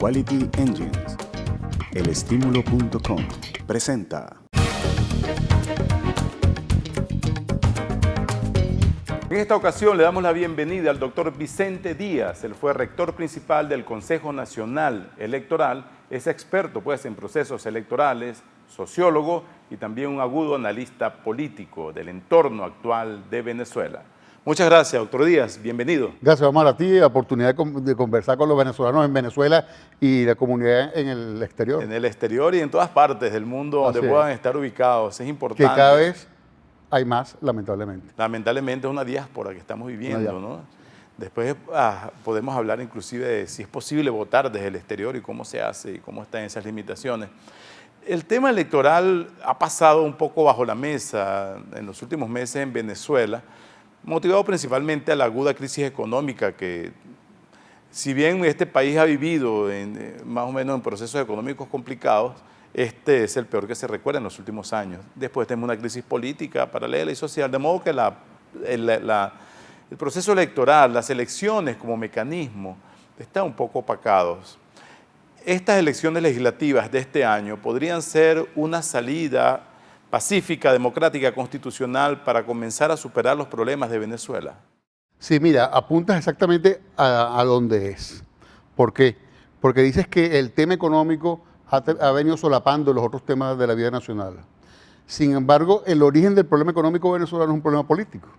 Quality Engines. Elestimulo.com presenta. En esta ocasión le damos la bienvenida al doctor Vicente Díaz. Él fue rector principal del Consejo Nacional Electoral. Es experto pues, en procesos electorales, sociólogo y también un agudo analista político del entorno actual de Venezuela. Muchas gracias, doctor Díaz. Bienvenido. Gracias, Omar, a ti, la oportunidad de conversar con los venezolanos en Venezuela y la comunidad en el exterior. En el exterior y en todas partes del mundo donde puedan estar ubicados. Es importante. Que cada vez hay más, lamentablemente. Lamentablemente es una diáspora que estamos viviendo, ¿no? Después podemos hablar inclusive de si es posible votar desde el exterior y cómo se hace y cómo están esas limitaciones. El tema electoral ha pasado un poco bajo la mesa en los últimos meses en Venezuela, motivado principalmente a la aguda crisis económica que, si bien este país ha vivido más o menos en procesos económicos complicados, este es el peor que se recuerda en los últimos años. Después tenemos una crisis política paralela y social, de modo que el proceso electoral, las elecciones como mecanismo, están un poco opacados. Estas elecciones legislativas de este año podrían ser una salida pacífica, democrática, constitucional para comenzar a superar los problemas de Venezuela. Sí, mira, apuntas exactamente a dónde es. ¿Por qué? Porque dices que el tema económico ha venido solapando los otros temas de la vida nacional. Sin embargo, el origen del problema económico venezolano es un problema político,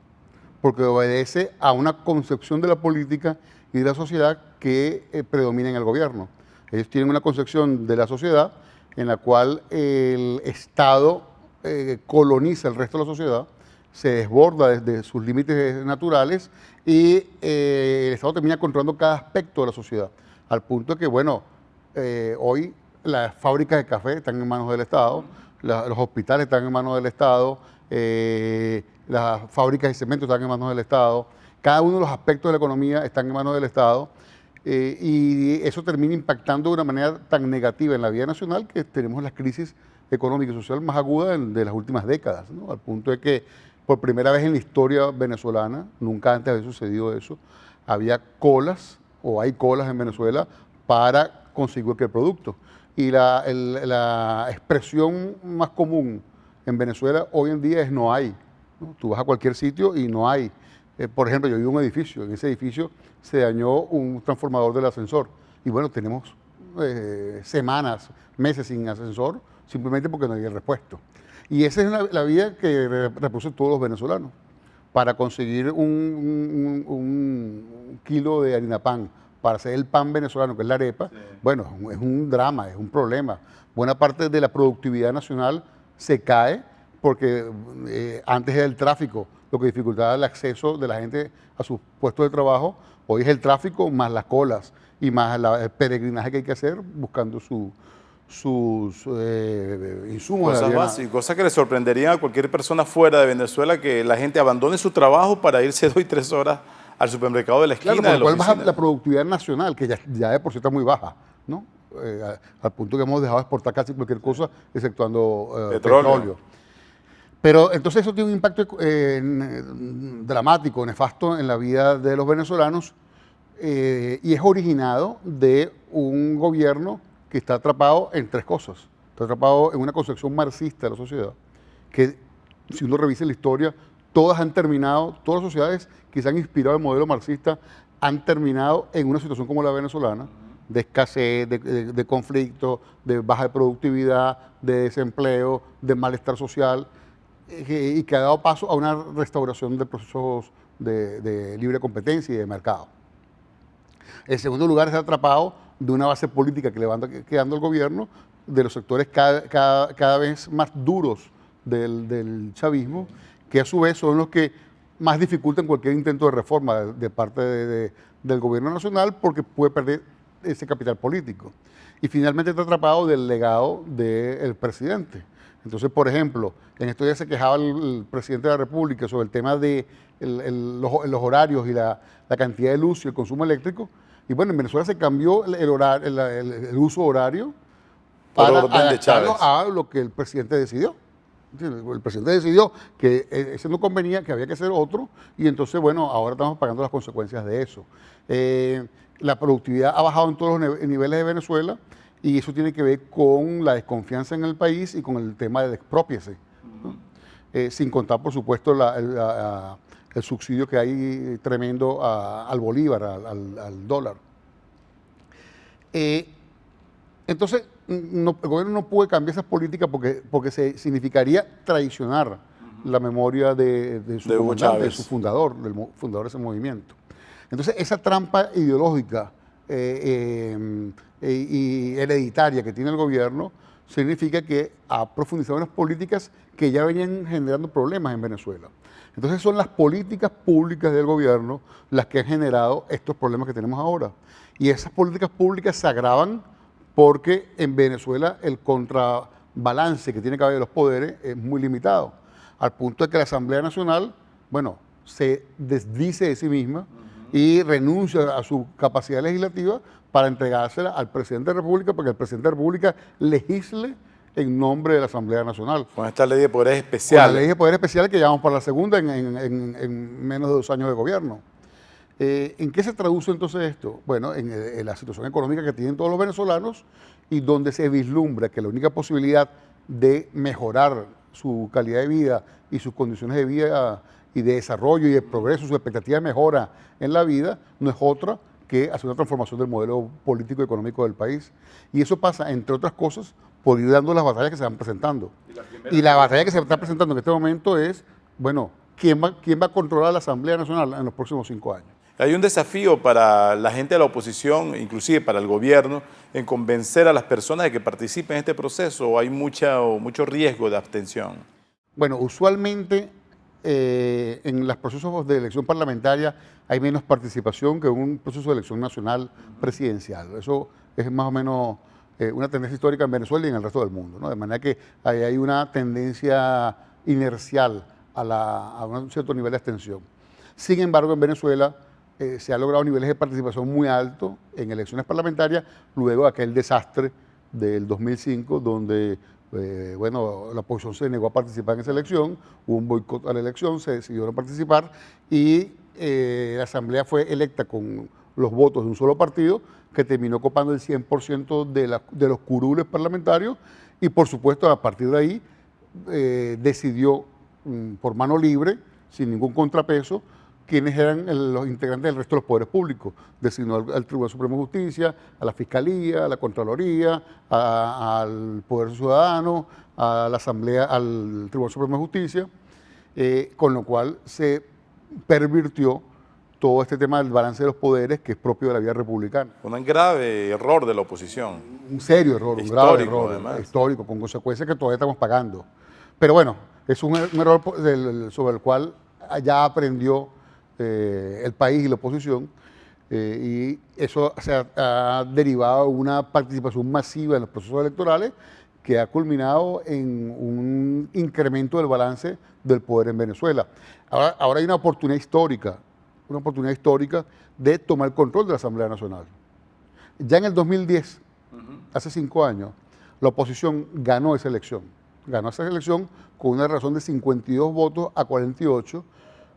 porque obedece a una concepción de la política y de la sociedad que predomina en el gobierno. Ellos tienen una concepción de la sociedad en la cual el Estado coloniza el resto de la sociedad, se desborda desde sus límites naturales y el Estado termina controlando cada aspecto de la sociedad, al punto de que, bueno, hoy las fábricas de café están en manos del Estado, los hospitales están en manos del Estado, las fábricas de cemento están en manos del Estado, cada uno de los aspectos de la economía están en manos del Estado, y eso termina impactando de una manera tan negativa en la vida nacional que tenemos las crisis económica y social más agudas de las últimas décadas, ¿no? Al punto de que por primera vez en la historia venezolana, nunca antes había sucedido eso, había colas o hay colas en Venezuela para conseguir cualquier producto. Y la expresión más común en Venezuela hoy en día es no hay, ¿no? Tú vas a cualquier sitio y no hay. Por ejemplo, yo vivo en un edificio, en ese edificio se dañó un transformador del ascensor y bueno, tenemos semanas, meses sin ascensor, simplemente porque no había repuesto. Y esa es la vida que repuso todos los venezolanos. Para conseguir un kilo de harina pan, para hacer el pan venezolano, que es la arepa, sí. Bueno, es un drama, es un problema. Buena parte de la productividad nacional se cae porque antes era el tráfico lo que dificultaba el acceso de la gente a sus puestos de trabajo. Hoy es el tráfico más las colas y más el peregrinaje que hay que hacer buscando sus insumos. Cosas básicas, cosas que le sorprenderían a cualquier persona fuera de Venezuela, que la gente abandone su trabajo para irse 2 y 3 horas al supermercado de la esquina. Claro, por lo cual baja la productividad nacional, que ya de por sí está muy baja, ¿no? Al punto que hemos dejado de exportar casi cualquier cosa, exceptuando petróleo. Pero entonces eso tiene un impacto dramático, nefasto en la vida de los venezolanos y es originado de un gobierno que está atrapado en 3 cosas. Está atrapado en una concepción marxista de la sociedad, que si uno revisa la historia, todas las sociedades que se han inspirado en el modelo marxista han terminado en una situación como la venezolana, de escasez, de conflicto, de baja productividad, de desempleo, de malestar social, y que ha dado paso a una restauración de procesos de libre competencia y de mercado. En segundo lugar, está atrapado de una base política que le va quedando el gobierno, de los sectores cada vez más duros del chavismo, que a su vez son los que más dificultan cualquier intento de reforma de parte del gobierno nacional porque puede perder ese capital político. Y finalmente está atrapado del legado del presidente. Entonces, por ejemplo, en estos días se quejaba el presidente de la República sobre el tema de los horarios y la cantidad de luz y el consumo eléctrico. Y bueno, en Venezuela se cambió el uso horario para adaptarlo a lo que el presidente decidió. El presidente decidió que ese no convenía, que había que hacer otro, y entonces, bueno, ahora estamos pagando las consecuencias de eso. la productividad ha bajado en todos los niveles de Venezuela y eso tiene que ver con la desconfianza en el país y con el tema del expropiese, ¿no? Sin contar, por supuesto, el subsidio que hay tremendo al bolívar, al dólar. Entonces, el gobierno no puede cambiar esas políticas porque significaría traicionar la memoria de su comandante, de su fundador, del fundador de ese movimiento. Entonces, esa trampa ideológica y hereditaria que tiene el gobierno significa que ha profundizado en las políticas que ya venían generando problemas en Venezuela. Entonces, son las políticas públicas del gobierno las que han generado estos problemas que tenemos ahora. Y esas políticas públicas se agravan porque en Venezuela el contrabalance que tiene que haber de los poderes es muy limitado, al punto de que la Asamblea Nacional, bueno, se desdice de sí misma y renuncia a su capacidad legislativa para entregársela al presidente de la República, porque el presidente de la República legisle en nombre de la Asamblea Nacional. Con esta ley de poderes especiales. Con la ley de poderes especiales que llevamos para la segunda en menos de 2 años de gobierno. ¿En qué se traduce entonces esto? Bueno, en la situación económica que tienen todos los venezolanos y donde se vislumbra que la única posibilidad de mejorar su calidad de vida y sus condiciones de vida y de desarrollo y de progreso, su expectativa de mejora en la vida, no es otra que hacer una transformación del modelo político y económico del país. Y eso pasa, entre otras cosas, por ir dando las batallas que se van presentando. Y la batalla que se está presentando en este momento es, bueno, ¿quién va a controlar la Asamblea Nacional en los próximos 5 años? Hay un desafío para la gente de la oposición, inclusive para el gobierno, en convencer a las personas de que participen en este proceso, o hay mucho riesgo de abstención. Bueno, usualmente en los procesos de elección parlamentaria hay menos participación que en un proceso de elección nacional presidencial. Eso es más o menos una tendencia histórica en Venezuela y en el resto del mundo, ¿no? De manera que hay una tendencia inercial a un cierto nivel de abstención. Sin embargo, en Venezuela se han logrado niveles de participación muy altos en elecciones parlamentarias luego de aquel desastre del 2005 donde bueno, la oposición se negó a participar en esa elección, hubo un boicot a la elección, se decidió no participar y la Asamblea fue electa con los votos de un solo partido que terminó copando el 100% de los curules parlamentarios y por supuesto a partir de ahí decidió por mano libre, sin ningún contrapeso, quiénes eran los integrantes del resto de los poderes públicos. Designó al Tribunal Supremo de Justicia, a la Fiscalía, a la Contraloría, al Poder Ciudadano, a la Asamblea, al Tribunal Supremo de Justicia, con lo cual se pervirtió todo este tema del balance de los poderes que es propio de la vida republicana. Un grave error de la oposición. Un serio error, un grave error, además, histórico, con consecuencias que todavía estamos pagando. Pero bueno, es un error sobre el cual ya aprendió el país y la oposición, y eso se ha derivado en una participación masiva en los procesos electorales que ha culminado en un incremento del balance del poder en Venezuela. Ahora hay una oportunidad histórica de tomar control de la Asamblea Nacional. Ya en el 2010, hace 5 años, la oposición ganó esa elección con una razón de 52 votos a 48,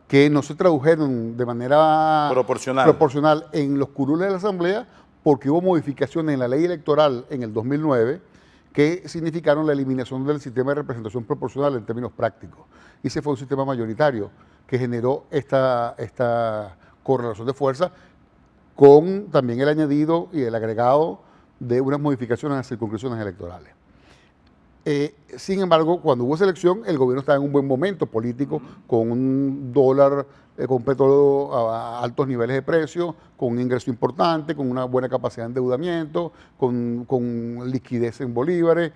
que no se tradujeron de manera proporcional en los curules de la Asamblea porque hubo modificaciones en la ley electoral en el 2009 que significaron la eliminación del sistema de representación proporcional en términos prácticos. Y ese fue un sistema mayoritario que generó esta correlación de fuerza con también el añadido y el agregado de unas modificaciones en las circunscripciones electorales. Sin embargo, cuando hubo esa elección, el gobierno estaba en un buen momento político, con un dólar, con petróleo a altos niveles de precio, con un ingreso importante, con una buena capacidad de endeudamiento, con liquidez en bolívares,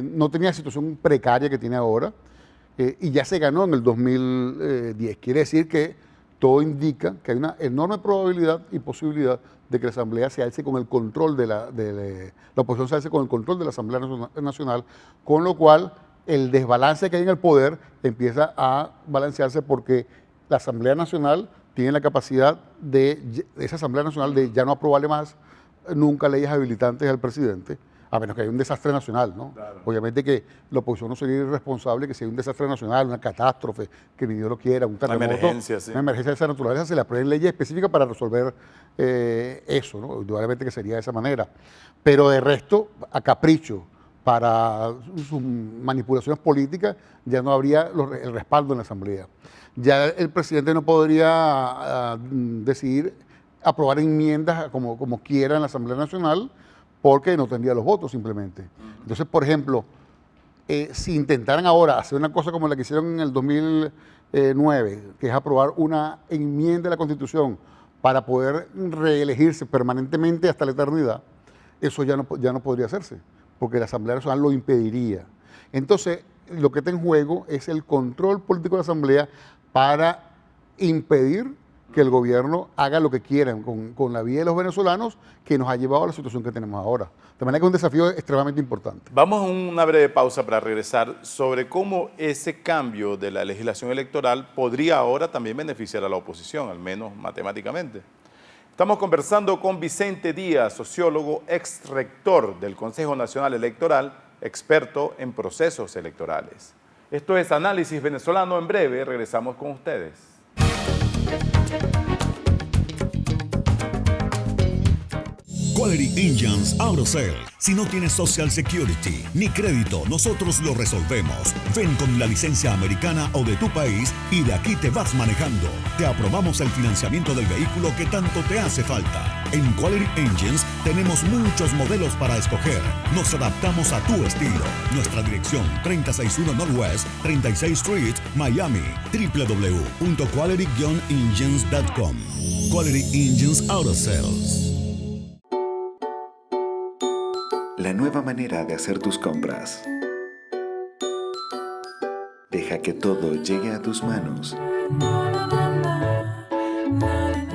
no tenía la situación precaria que tiene ahora, y ya se ganó en el 2010. Quiere decir que todo indica que hay una enorme probabilidad y posibilidad de que la Asamblea se alce con el control la oposición se alce con el control de la Asamblea Nacional, con lo cual el desbalance que hay en el poder empieza a balancearse porque la Asamblea Nacional tiene la capacidad de esa Asamblea Nacional de ya no aprobarle más nunca leyes habilitantes al presidente a menos que haya un desastre nacional, ¿no? Claro. Obviamente que la oposición no sería irresponsable que si hay un desastre nacional, una catástrofe, que ni Dios lo quiera, un terremoto, emergencia, sí. una emergencia de esa naturaleza, se le aprueben leyes específicas para resolver eso, ¿no? Indudablemente que sería de esa manera. Pero de resto, a capricho, para sus manipulaciones políticas, ya no habría el respaldo en la Asamblea. Ya el presidente no podría decidir aprobar enmiendas como quiera en la Asamblea Nacional porque no tendría los votos simplemente. Entonces, por ejemplo, si intentaran ahora hacer una cosa como la que hicieron en el 2009, que es aprobar una enmienda de la Constitución para poder reelegirse permanentemente hasta la eternidad, eso ya no podría hacerse, porque la Asamblea Nacional lo impediría. Entonces, lo que está en juego es el control político de la Asamblea para impedir que el gobierno haga lo que quieran con la vida de los venezolanos, que nos ha llevado a la situación que tenemos ahora. De manera que es un desafío extremadamente importante. Vamos a una breve pausa para regresar sobre cómo ese cambio de la legislación electoral podría ahora también beneficiar a la oposición, al menos matemáticamente. Estamos conversando con Vicente Díaz, sociólogo, ex rector del Consejo Nacional Electoral, experto en procesos electorales. Esto es Análisis Venezolano. En breve regresamos con ustedes. Quality Engines AutoSale. Si no tienes Social Security ni crédito, nosotros lo resolvemos. Ven con la licencia americana o de tu país y de aquí te vas manejando. Te aprobamos el financiamiento del vehículo que tanto te hace falta. En Quality Engines tenemos muchos modelos para escoger. Nos adaptamos a tu estilo. Nuestra dirección 361 Northwest 36th Street, Miami. www.quality-engines.com. Quality Engines Auto Sales. La nueva manera de hacer tus compras. Deja que todo llegue a tus manos.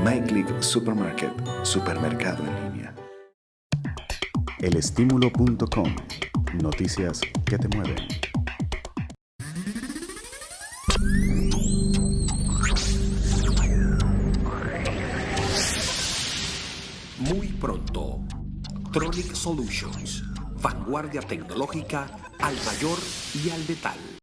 MyClick Supermarket, supermercado en línea. Elestímulo.com, noticias que te mueven. Muy pronto, Tronic Solutions, vanguardia tecnológica al mayor y al detalle.